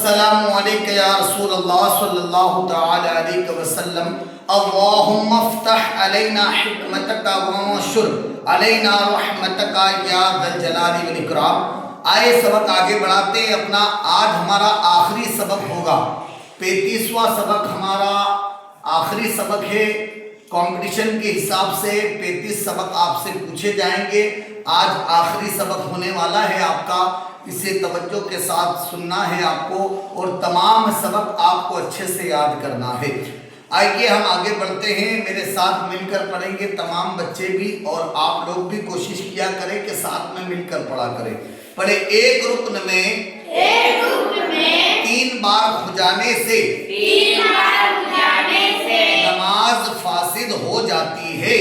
السلام علیکہ یا رسول اللہ صلی اللہ تعالی علیہ وسلم اللہم افتح علینا حکمتک وانشر علینا رحمتک یا ذا الجلال والاکرام۔ آئے سبق آگے بڑھاتے ہیں اپنا۔ آج ہمارا آخری سبق ہوگا، 35واں سبق ہمارا آخری سبق ہے۔ کمپٹیشن کے حساب سے 35 سبق آپ سے پوچھے جائیں گے۔ آج آخری سبق ہونے والا ہے آپ کا، اسے توجہ کے ساتھ سننا ہے آپ کو، اور تمام سبق آپ کو اچھے سے یاد کرنا ہے۔ آئیے ہم آگے بڑھتے ہیں، میرے ساتھ مل کر پڑھیں گے، تمام بچے بھی اور آپ لوگ بھی کوشش کیا کریں کہ ساتھ میں مل کر پڑھا کریں۔ پڑھے، ایک رکن میں 3 بار کھجانے سے نماز فاسد ہو جاتی ہے۔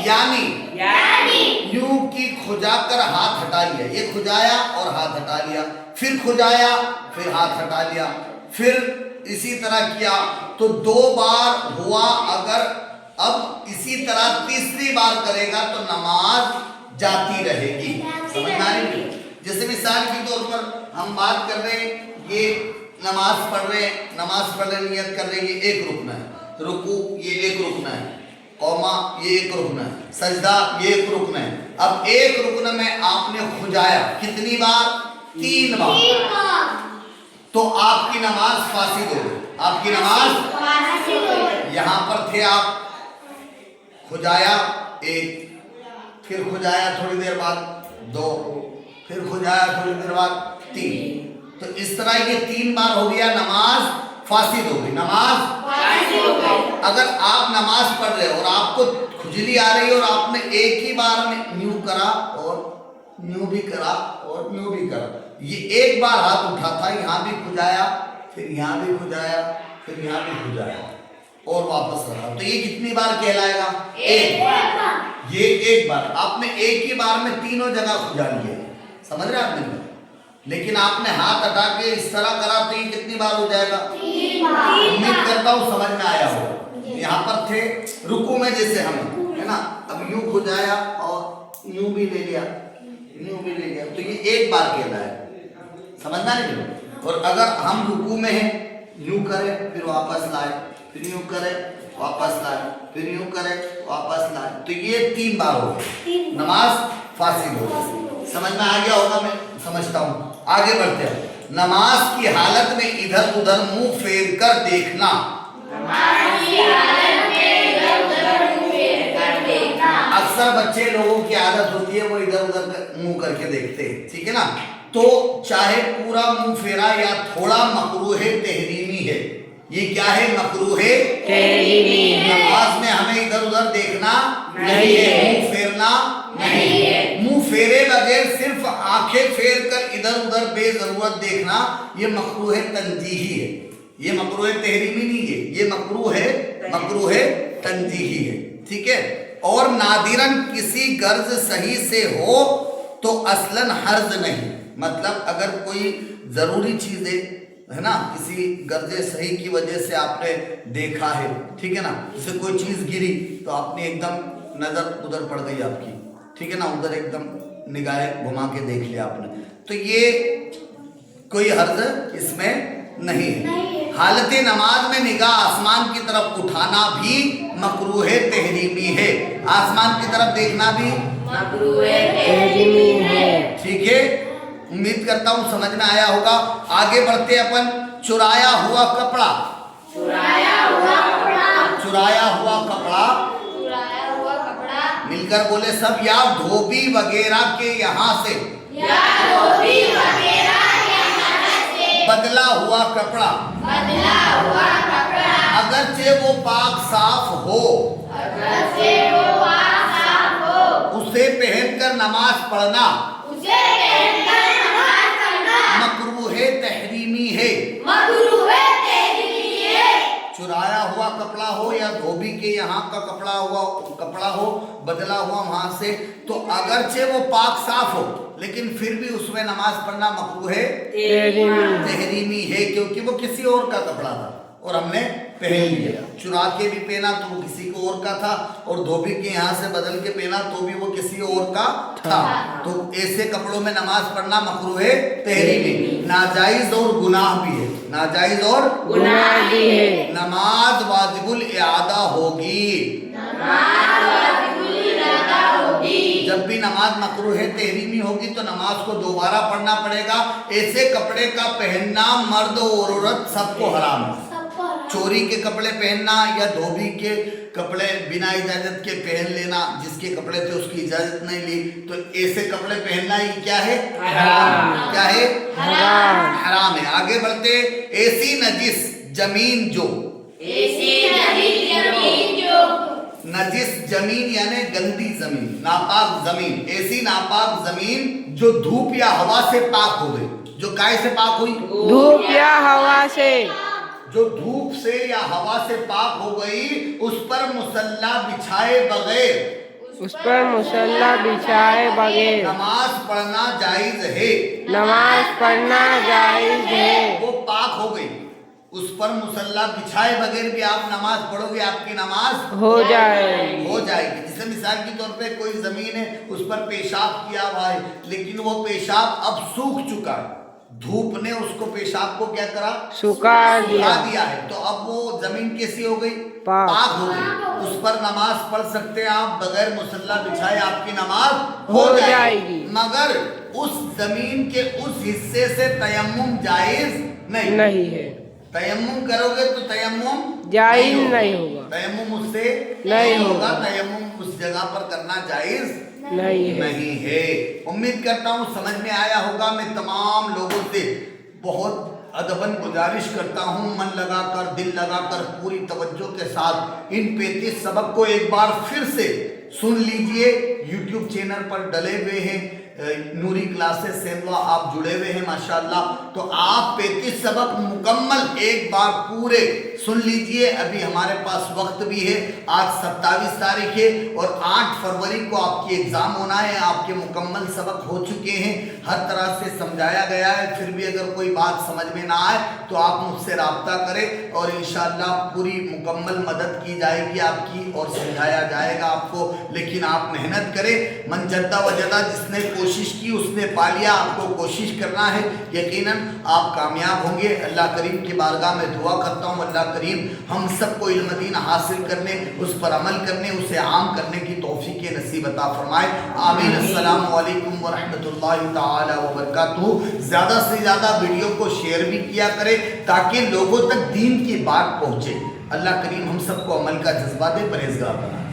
یعنی یوں کی کھجا کر ہاتھ ہٹا لیا، یہ کھجایا اور ہاتھ ہٹا لیا، پھر کھجایا پھر ہاتھ ہٹا لیا، پھر اسی طرح کیا تو 2 بار ہوا۔ اگر اب اسی طرح تیسری بار کرے گا تو نماز جاتی رہے گی۔ سمجھنا نہیں؟ جیسے مثال کے طور پر ہم بات کر رہے ہیں، یہ نماز پڑھ رہے ہیں، نیت کر رہے ہیں، یہ ایک رکن ہے، رکوع یہ ایک رکن ہے، قوما یہ ایک رکن ہے، سجدہ یہ ایک رکن ہے۔ اب ایک رکن میں آپ نے کھجایا کتنی بار؟ 3 بار، تو آپ کی نماز فاسد ہو گئی۔ آپ کی نماز فاسد ہو گئی۔ یہاں پر تھے آپ، کھجایا 1، پھر کھجایا تھوڑی دیر بعد 2، پھر کھجایا تھوڑی دیر بعد 3، تو اس طرح یہ 3 بار ہو گیا، نماز فاسد ہو گئی، نماز فاسد ہو گئی۔ اگر آپ نماز پڑھ رہے اور آپ کو کھجلی آ رہی ہے اور آپ نے ایک ہی بار میں یوں کرا اور یوں بھی کرا اور یوں بھی کرا، یہ ایک بار ہاتھ اٹھا تھا، یہاں بھی کھجایا پھر یہاں بھی کھجایا پھر یہاں بھی کھجایا اور واپس رکھا، تو یہ کتنی بار کہلائے گا؟ ایک بار۔ یہ ایک بار آپ نے ایک ہی بار میں تینوں جگہ کھجا لیا، سمجھ رہے آپ نے؟ لیکن آپ نے ہاتھ ہٹا کے اس طرح کرا تو یہ کتنی بار ہو جائے گا؟ 3 بار۔ امید کرتا ہوں سمجھ میں آیا ہو۔ یہاں پر تھے رکوع میں، جیسے ہم ہے نا، اب یوں کھجایا اور یوں بھی لے لیا، یوں بھی لے لیا، تو یہ ایک بار کہنا ہے، سمجھنا نہیں؟ اور اگر ہم رکوع میں ہیں، یوں کرے پھر واپس لائے، پھر یوں کرے واپس لائے، پھر یوں کرے واپس لائے، تو یہ 3 بار ہو گئے، نماز فاسد ہو گئی۔ سمجھ میں آ گیا ہوگا، میں سمجھتا ہوں۔ آگے بڑھتے ہیں۔ نماز کی حالت میں ادھر ادھر منہ پھیر کر دیکھنا، اکثر بچے لوگوں کی عادت ہوتی ہے وہ ادھر ادھر منہ کر کے دیکھتے ہیں، ٹھیک ہے نا، تو چاہے پورا منہ پھیرا یا تھوڑا مکروہ تحریمی ہے۔ یہ کیا ہے؟ مکروہ تحریمی ہے۔ نماز میں ہمیں ادھر ادھر دیکھنا نہیں ہے، منہ پھیرنا نہیں ہے۔ منہ پھیرے بغیر صرف آنکھیں پھیر کر ادھر ادھر بے ضرورت دیکھنا، یہ مکروہ تنزیہی ہے، یہ مکروہ تحریمی نہیں ہے، یہ مکروہ تنزیہی ہے، ٹھیک ہے۔ اور نادراً کسی غرض صحیح سے ہو تو اصلاً حرج نہیں، مطلب اگر کوئی ضروری چیز ہے نا، کسی غرض صحیح کی وجہ سے آپ نے دیکھا ہے، ٹھیک ہے نا، جیسے کوئی چیز گری تو آپ نے ایک دم نظر ادھر پڑ گئی آپ کی، ٹھیک ہے نا، ادھر ایک دم نگاہیں گھما کے دیکھ لیا آپ نے، تو یہ کوئی حرج اس میں نہیں ہے۔ حالت نماز میں نگاہ آسمان کی طرف اٹھانا بھی مکروہ تحریمی ہے، آسمان کی طرف دیکھنا بھی مکروہ تحریمی ہے، ٹھیک ہے۔ امید کرتا ہوں سمجھ میں آیا ہوگا۔ آگے بڑھتے اپن۔ چرایا ہوا کپڑا، مل کر بولے سب، یا دھوبی وغیرہ کے یہاں سے بدلا ہوا کپڑا، اگرچہ وہ پاک صاف ہو، اسے پہن کر نماز پڑھنا مکروہ تحریمی ہے۔ چرایا ہوا کپڑا ہو یا دھوبی کے یہاں کا کپڑا ہو بدلا ہوا وہاں سے، تو اگرچہ وہ پاک صاف ہو لیکن پھر بھی اس میں نماز پڑھنا مکروہ تحریمی ہے، کیونکہ وہ کسی اور کا کپڑا تھا اور ہم نے پہن لیا. چرا کے بھی پہنا تو وہ کسی کو اور کا تھا, اور دھوبی کے یہاں سے بدل کے پہنا تو بھی وہ کسی اور کا تھا. تو ایسے کپڑوں میں نماز پڑھنا مکروہ تحریمی, ناجائز اور گناہ بھی ہے, ناجائز اور گناہ بھی ہے. نماز واجب الاعادہ ہوگی. جب بھی نماز مکروہ تحریمی ہوگی تو نماز کو دوبارہ پڑھنا پڑے گا. ایسے کپڑے کا پہننا مرد اور عورت سب کو حرام ہے. چوری کے کپڑے پہننا یا دھوبی کے کپڑے بنا اجازت کے پہن لینا, جس کے کپڑے تھے اس کی اجازت نہیں لی, تو ایسے کپڑے پہننا ہی کیا ہے؟ حرام. کیا ہے؟ حرام. حرام ہے. آگے بڑھتے, ایسی نجس زمین جو, نجس زمین یعنی گندی زمین, ناپاک زمین, ایسی ناپاک زمین جو دھوپ یا ہوا سے پاک ہو گئی. جو کائے سے پاک ہوئی؟ دھوپ یا ہوا سے. جو دھوپ سے یا ہوا سے پاک ہو گئی, اس پر مصلی بچھائے بغیر, اس پر مصلی بچھائے بغیر نماز پڑھنا جائز ہے. نماز پڑھنا جائز ہے. وہ پاک ہو گئی, اس پر مصلی بچھائے بغیر بھی آپ نماز پڑھو گے, آپ کی نماز ہو جائے ہو جائے گی. جیسے مثال کے طور پہ کوئی زمین ہے, اس پر پیشاب کیا ہوا ہے, لیکن وہ پیشاب اب سوکھ چکا ہے, دھوپ نے اس کو پیشاب کو کیا کرا؟ سکھا دیا ہے. تو اب وہ زمین کیسی ہو گئی؟ پاک ہو گئی. اس پر نماز پڑھ سکتے ہیں آپ بغیر مصلی بچھائے, آپ کی نماز ہو جائے گی. مگر اس زمین کے اس حصے سے تیمم جائز نہیں ہے. تیمم کرو گے تو تیمم جائز نہیں ہوگا. تیمم اس سے نہیں ہوگا. تیمم اس جگہ پر کرنا جائز نہیں ہے. امید کرتا ہوں سمجھ میں آیا ہوگا. میں تمام لوگوں سے بہت ادباً گزارش کرتا ہوں, من لگا کر, دل لگا کر, پوری توجہ کے ساتھ ان 35 سبق کو ایک بار پھر سے سن لیجئے. یوٹیوب چینل پر ڈلے ہوئے ہیں, نوری کلاسز سینوا آپ جڑے ہوئے ہیں ماشاءاللہ. تو آپ 35 سبق مکمل ایک بار پورے سن لیجئے. ابھی ہمارے پاس وقت بھی ہے, آج 27 تاریخ ہے اور 8 فروری کو آپ کی ایگزام ہونا ہے. آپ کے مکمل سبق ہو چکے ہیں, ہر طرح سے سمجھایا گیا ہے. پھر بھی اگر کوئی بات سمجھ میں نہ آئے تو آپ مجھ سے رابطہ کریں اور انشاءاللہ پوری مکمل مدد کی جائے گی آپ کی, اور سمجھایا جائے گا آپ کو. لیکن آپ محنت کریں. من جدہ و جدہ, جس نے کوشش کی اس نے پا لیا. آپ کو کوشش کرنا ہے, یقیناً آپ کامیاب ہوں گے. اللہ کریم کی بارگاہ میں دعا کرتا ہوں, اللہ کریم ہم سب کو علم دین حاصل کرنے, اس پر عمل کرنے, اسے عام کرنے کی توفیق نصیب عطا فرمائے. آمین. السلام علیکم ورحمۃ اللہ تعالی وبرکاتہ. زیادہ سے زیادہ ویڈیو کو شیئر بھی کیا کرے تاکہ لوگوں تک دین کی بات پہنچے. اللہ کریم ہم سب کو عمل کا جذبہ دے, پرہیزگار بنائے.